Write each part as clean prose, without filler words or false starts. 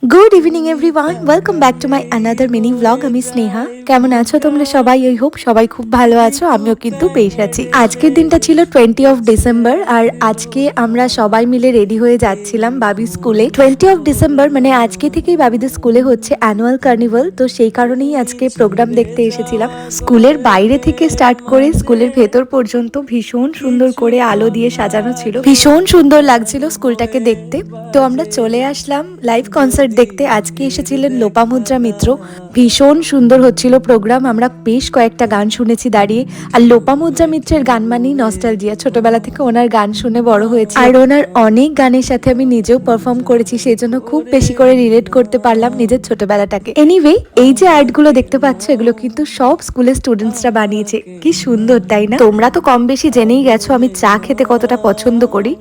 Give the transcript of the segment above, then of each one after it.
Good evening everyone, welcome back to my another mini blog. আমি স্নেহা। কেমন আছো তোমরা সবাই? আই হোপ সবাই খুব ভালো আছো, আমিও কিন্তু বেশ আছি। আজকের দিনটা ছিল 20 ডিসেম্বর, আর আজকে আমরা সবাই মিলে রেডি হয়ে যাচ্ছিলাম বাবি স্কুলে। 20 ডিসেম্বর মানে আজকে থেকেই বাবিদের স্কুলে হচ্ছে অ্যানুয়াল কার্নিভাল, তো সেই কারণেই আজকে প্রোগ্রাম দেখতে এসেছিলাম। স্কুলের বাইরে থেকে স্টার্ট করে স্কুলের ভেতর পর্যন্ত ভীষণ সুন্দর করে আলো দিয়ে সাজানো ছিল, ভীষণ সুন্দর লাগছিল স্কুলটাকে দেখতে। তো আমরা চলে আসলাম লাইভ কনসার্ট দেখতে। আজকে এসেছিলেন লোপামুদ্রা মিত্র, ভীষণ সুন্দর হচ্ছিল প্রোগ্রাম। আমরা বেশ কয়েকটা গান শুনেছি দাঁড়িয়ে। আর লোপামুদ্রা মিত্রের গান মানেই নস্টালজিয়া, ছোটবেলা থেকে ওনার গান শুনে বড় হয়েছে, আর ওনার অনেক গানের সাথে আমি নিজেও পারফর্ম করেছি, সেই জন্য খুব বেশি করে রিলেট করতে পারলাম নিজের ছোটবেলাটাকে। এনিওয়ে, এই যে আর্টগুলো দেখতে পাচ্ছ, এগুলো কিন্তু সব স্কুলের স্টুডেন্টসরা বানিয়েছে। কি সুন্দর, তাই না? তোমরা তো কম বেশি জেনেই গেছো আমি চা খেতে কতটা পছন্দ করি।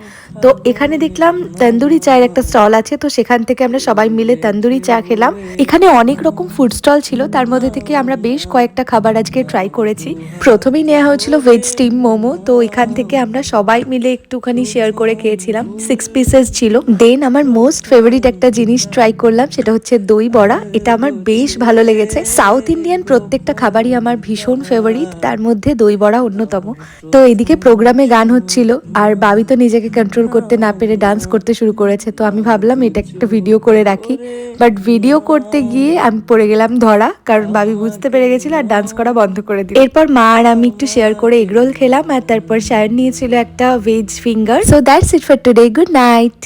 তো এখানে দেখলাম তন্দুরি চায়ের একটা স্টল আছে, তো সেখান থেকে আমরা সবাই মিলে তন্দুরি চা খেলাম। এখানে অনেক রকম ফুড স্টল ছিল, তার মধ্যে থেকে আমরা বেশ কয়েকটা খাবার আজকে ট্রাই করেছি। প্রথমেই নেওয়া হয়েছিল ভেজ স্টিম মোমো, তো এখান থেকে আমরা সবাই মিলে একটুখানি শেয়ার করে খেয়েছিলাম। 6 পিসেস ছিল। দেন আমার মোস্ট ফেভারিট একটা জিনিস ট্রাই করলাম, সেটা হচ্ছে দই বড়া। এটা আমার বেশ ভালো লেগেছে। সাউথ ইন্ডিয়ান প্রত্যেকটা খাবারই আমার ভীষণ ফেভারিট, তার মধ্যে দই বড়া অন্যতম। তো এদিকে প্রোগ্রামে গান হচ্ছিল, আর বাবি তো নিজেকে কন্ট্রোল করতে না পেরে ডান্স করতে শুরু করেছে। তো আমি ভাবলাম এটা একটা ভিডিও করে রাখি, বাট ভিডিও করতে গিয়ে আমি পড়ে গেলাম ধরা, কারণ বাবি বুঝতে পেরে গেছিল আর ডান্স করা বন্ধ করে দিল। এরপর মা আর আমি একটু শেয়ার করে এগরোল খেলাম, আর তারপর শায়ন নিয়েছিল একটা veg finger. So that's it for today, good night.